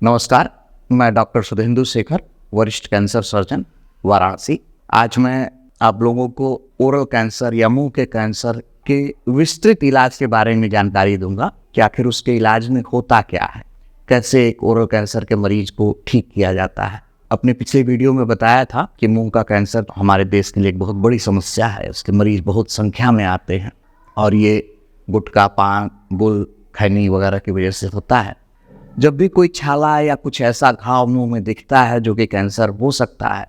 नमस्कार, मैं डॉक्टर सुधेंदु शेखर, वरिष्ठ कैंसर सर्जन, वाराणसी। आज मैं आप लोगों को ओरल कैंसर या मुंह के कैंसर के विस्तृत इलाज के बारे में जानकारी दूंगा कि आखिर उसके इलाज में होता क्या है, कैसे एक ओरल कैंसर के मरीज को ठीक किया जाता है। अपने पिछले वीडियो में बताया था कि मुंह का कैंसर हमारे देश के लिए एक बहुत बड़ी समस्या है। उसके मरीज बहुत संख्या में आते हैं और ये गुटखा, पान, गुल, खैनी वगैरह की वजह से होता है। जब भी कोई छाला या कुछ ऐसा घाव मुंह में दिखता है जो कि कैंसर हो सकता है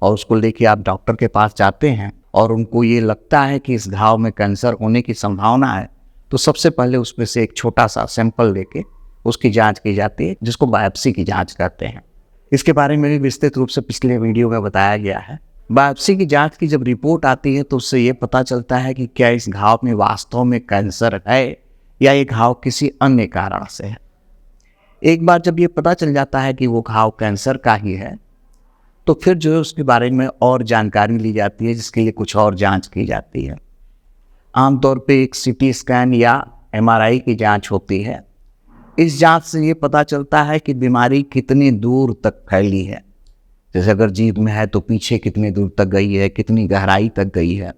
और उसको लेके आप डॉक्टर के पास जाते हैं और उनको ये लगता है कि इस घाव में कैंसर होने की संभावना है, तो सबसे पहले उसमें से एक छोटा सा सैंपल लेके उसकी जांच की जाती है, जिसको बायोप्सी की जांच कहते हैं। इसके बारे में भी विस्तृत रूप से पिछले वीडियो में बताया गया है। बायोप्सी की जांच की जब रिपोर्ट आती है तो उससे ये पता चलता है कि क्या इस घाव में वास्तव में कैंसर है या ये घाव किसी अन्य कारण से है। एक बार जब ये पता चल जाता है कि वो घाव कैंसर का ही है, तो फिर जो है उसके बारे में और जानकारी ली जाती है, जिसके लिए कुछ और जांच की जाती है। आमतौर पे एक सीटी स्कैन या एमआरआई की जांच होती है। इस जांच से ये पता चलता है कि बीमारी कितनी दूर तक फैली है। जैसे अगर जीभ में है तो पीछे कितनी दूर तक गई है, कितनी गहराई तक गई है,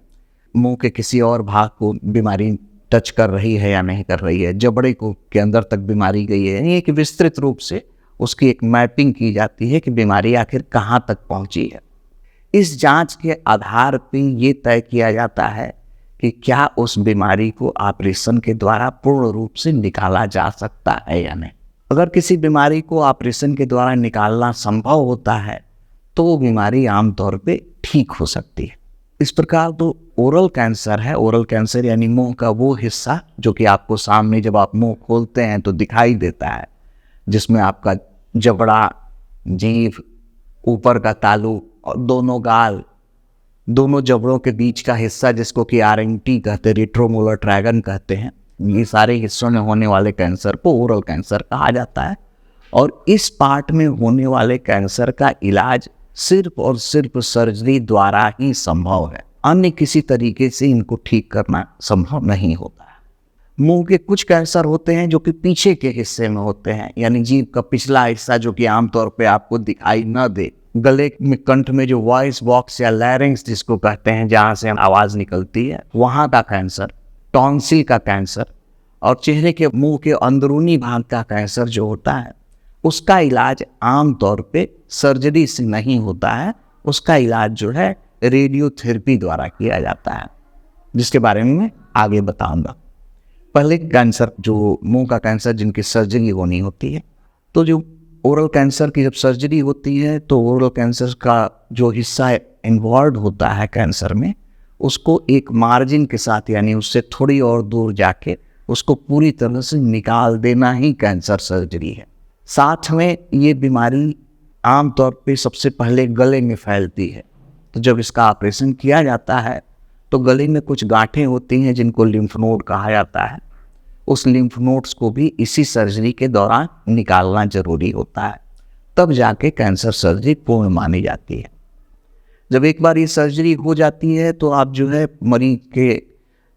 मुंह के किसी और भाग को बीमारी टच कर रही है या नहीं कर रही है, जबड़े को के अंदर तक बीमारी गई है। यानी एक विस्तृत रूप से उसकी एक मैपिंग की जाती है कि बीमारी आखिर कहाँ तक पहुँची है। इस जांच के आधार पर ये तय किया जाता है कि क्या उस बीमारी को ऑपरेशन के द्वारा पूर्ण रूप से निकाला जा सकता है या नहीं। अगर किसी बीमारी को ऑपरेशन के द्वारा निकालना संभव होता है तो वो बीमारी आमतौर पे ठीक हो सकती है। इस प्रकार तो ओरल कैंसर है। ओरल कैंसर यानी मुंह का वो हिस्सा जो कि आपको सामने जब आप मुंह खोलते हैं तो दिखाई देता है, जिसमें आपका जबड़ा, जीभ, ऊपर का तालू और दोनों गाल, दोनों जबड़ों के बीच का हिस्सा जिसको कि आरएनटी कहते हैं, रेट्रोमोलर ट्रैगन कहते हैं, ये सारे हिस्सों में होने वाले कैंसर को ओरल कैंसर कहा जाता है। और इस पार्ट में होने वाले कैंसर का इलाज सिर्फ और सिर्फ सर्जरी द्वारा ही संभव है। अन्य किसी तरीके से इनको ठीक करना संभव नहीं होता है। मुंह के कुछ कैंसर होते हैं जो कि पीछे के हिस्से में होते हैं, यानी जीभ का पिछला हिस्सा जो कि आमतौर पे आपको दिखाई न दे। गले में, कंठ में जो वॉइस बॉक्स या लैरिंग्स जिसको कहते हैं, जहाँ से आवाज निकलती है, वहाँ का कैंसर, टॉन्सिल का कैंसर और चेहरे के मुंह के अंदरूनी भाग का कैंसर जो होता है, उसका इलाज आमतौर पे सर्जरी से नहीं होता है। उसका इलाज जो है रेडियोथेरेपी द्वारा किया जाता है, जिसके बारे में मैं आगे बताऊंगा। पहले कैंसर, जो मुंह का कैंसर जिनकी सर्जरी होनी होती है, तो जो ओरल कैंसर की जब सर्जरी होती है तो ओरल कैंसर का जो हिस्सा इन्वॉल्व होता है कैंसर में, उसको एक मार्जिन के साथ, यानी उससे थोड़ी और दूर जाके उसको पूरी तरह से निकाल देना ही कैंसर सर्जरी है। साथ में ये बीमारी आमतौर पे सबसे पहले गले में फैलती है। तो जब इसका ऑपरेशन किया जाता है तो गले में कुछ गांठें होती हैं जिनको लिम्फ नोड कहा जाता है। उस लिम्फ नोड्स को भी इसी सर्जरी के दौरान निकालना जरूरी होता है, तब जाके कैंसर सर्जरी पूर्ण मानी जाती है। जब एक बार ये सर्जरी हो जाती है तो आप जो है मरीज के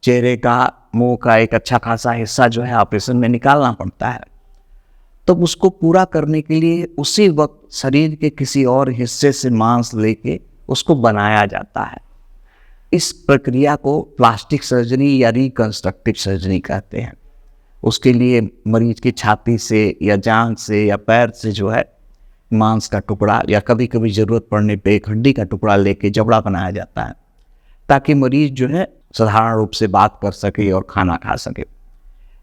चेहरे का, मुंह का एक अच्छा खासा हिस्सा जो है ऑपरेशन में निकालना पड़ता है। तब उसको पूरा करने के लिए उसी वक्त शरीर के किसी और हिस्से से मांस लेके उसको बनाया जाता है। इस प्रक्रिया को प्लास्टिक सर्जरी या रिकंस्ट्रक्टिव सर्जरी कहते हैं। उसके लिए मरीज की छाती से या जांघ से या पैर से जो है मांस का टुकड़ा या कभी कभी ज़रूरत पड़ने पे एक हड्डी का टुकड़ा लेके जबड़ा बनाया जाता है, ताकि मरीज जो है साधारण रूप से बात कर सके और खाना खा सके।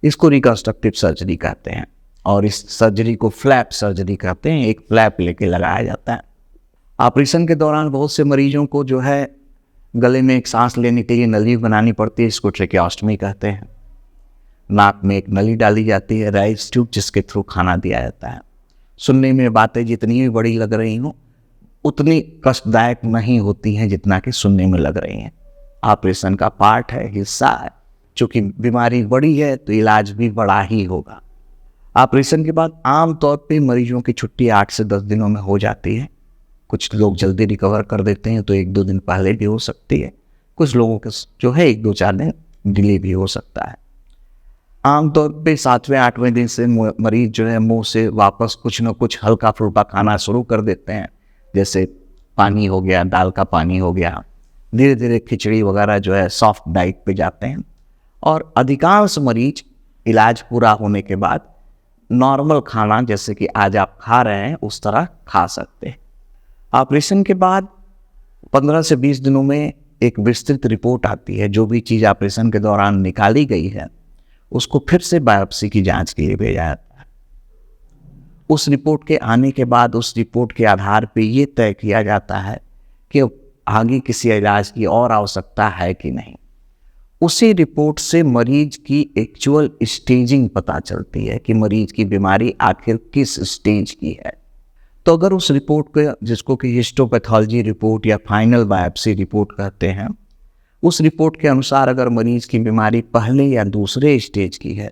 इसको रिकंस्ट्रक्टिव सर्जरी कहते हैं और इस सर्जरी को फ्लैप सर्जरी कहते हैं। एक फ्लैप लेके लगाया जाता है। ऑपरेशन के दौरान बहुत से मरीजों को जो है गले में एक सांस लेने के लिए नली बनानी पड़ती है, इसको ट्रेकियोस्टमी कहते हैं। नाक में एक नली डाली जाती है, राइस ट्यूब, जिसके थ्रू खाना दिया जाता है। सुनने में बातें जितनी भी बड़ी लग रही हों उतनी कष्टदायक नहीं होती हैं जितना कि सुनने में लग रही हैं। ऑपरेशन का पार्ट है, हिस्सा है। चूँकि बीमारी बड़ी है तो इलाज भी बड़ा ही होगा। ऑपरेशन के बाद आमतौर पे मरीजों की छुट्टी 8 से 10 दिनों में हो जाती है। कुछ लोग जल्दी रिकवर कर देते हैं तो 1-2 दिन पहले भी हो सकती है। कुछ लोगों के जो है 1-2-4 दिन डिले भी हो सकता है। आमतौर पे 7वें-8वें दिन से मरीज जो है मुंह से वापस कुछ न कुछ हल्का फुल्का खाना शुरू कर देते हैं, जैसे पानी हो गया, दाल का पानी हो गया। धीरे धीरे खिचड़ी वगैरह जो है सॉफ्ट डाइट पे जाते हैं और अधिकांश मरीज इलाज पूरा होने के बाद नॉर्मल खाना जैसे कि आज आप खा रहे हैं उस तरह खा सकते हैं। ऑपरेशन के बाद 15 से 20 दिनों में एक विस्तृत रिपोर्ट आती है। जो भी चीज़ ऑपरेशन के दौरान निकाली गई है उसको फिर से बायोप्सी की जांच के लिए भेजा जाता है। उस रिपोर्ट के आने के बाद उस रिपोर्ट के आधार पे ये तय किया जाता है कि आगे किसी इलाज की और आवश्यकता है कि नहीं। उसी रिपोर्ट से मरीज की एक्चुअल स्टेजिंग पता चलती है कि मरीज की बीमारी आखिर किस स्टेज की है। तो अगर उस रिपोर्ट को, जिसको कि हिस्टोपैथोलॉजी रिपोर्ट या फाइनल बायोप्सी रिपोर्ट कहते हैं, उस रिपोर्ट के अनुसार अगर मरीज की बीमारी पहले या दूसरे स्टेज की है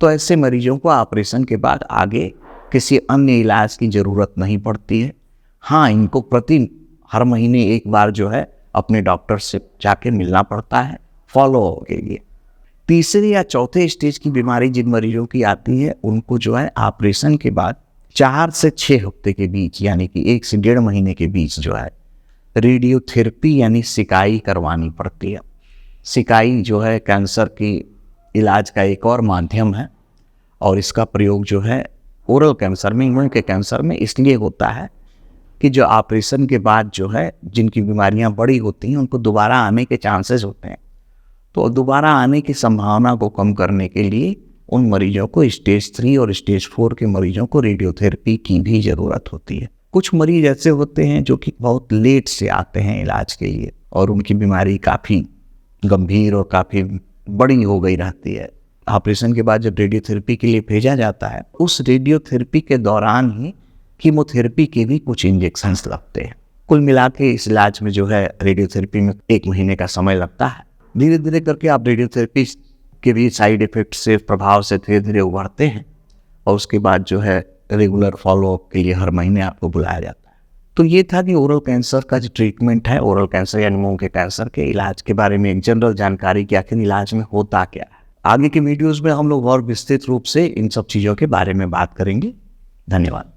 तो ऐसे मरीजों को ऑपरेशन के बाद आगे किसी अन्य इलाज की ज़रूरत नहीं पड़ती है। हाँ, इनको हर महीने एक बार जो है अपने डॉक्टर से जाके मिलना पड़ता है फॉलो के लिए। तीसरे या चौथे स्टेज की बीमारी जिन मरीजों की आती है उनको जो है ऑपरेशन के बाद 4 से 6 हफ्ते के बीच, यानी कि 1 से 1.5 महीने के बीच जो है रेडियोथेरेपी यानी सिकाई करवानी पड़ती है। सिकाई जो है कैंसर की इलाज का एक और माध्यम है और इसका प्रयोग जो है ओरल कैंसर में, मुंह के कैंसर में इसलिए होता है कि जो ऑपरेशन के बाद जो है जिनकी बीमारियां बड़ी होती हैं उनको दोबारा आने के चांसेस होते हैं। तो दोबारा आने की संभावना को कम करने के लिए उन मरीजों को स्टेज 3 और स्टेज 4 के मरीजों को रेडियोथेरेपी की भी ज़रूरत होती है। कुछ मरीज ऐसे होते हैं जो कि बहुत लेट से आते हैं इलाज के लिए और उनकी बीमारी काफ़ी गंभीर और काफ़ी बड़ी हो गई रहती है। ऑपरेशन के बाद जब रेडियोथेरेपी के लिए भेजा जाता है उस रेडियोथेरेपी के दौरान ही कीमोथेरेपी के भी कुछ इंजेक्शंस लगते हैं। कुल मिला के इस इलाज में जो है रेडियोथेरेपी में 1 महीने का समय लगता है। धीरे धीरे करके आप रेडियोथेरेपी के भी साइड इफ़ेक्ट से, प्रभाव से धीरे धीरे उभरते हैं और उसके बाद जो है रेगुलर फॉलोअप के लिए हर महीने आपको बुलाया जाता है। तो ये था कि ओरल कैंसर का जो ट्रीटमेंट है, ओरल कैंसर यानी मुंह के कैंसर के इलाज के बारे में एक जनरल जानकारी कि आखिर इलाज में होता क्या है। आगे के वीडियोज़ में हम लोग और विस्तृत रूप से इन सब चीज़ों के बारे में बात करेंगे। धन्यवाद।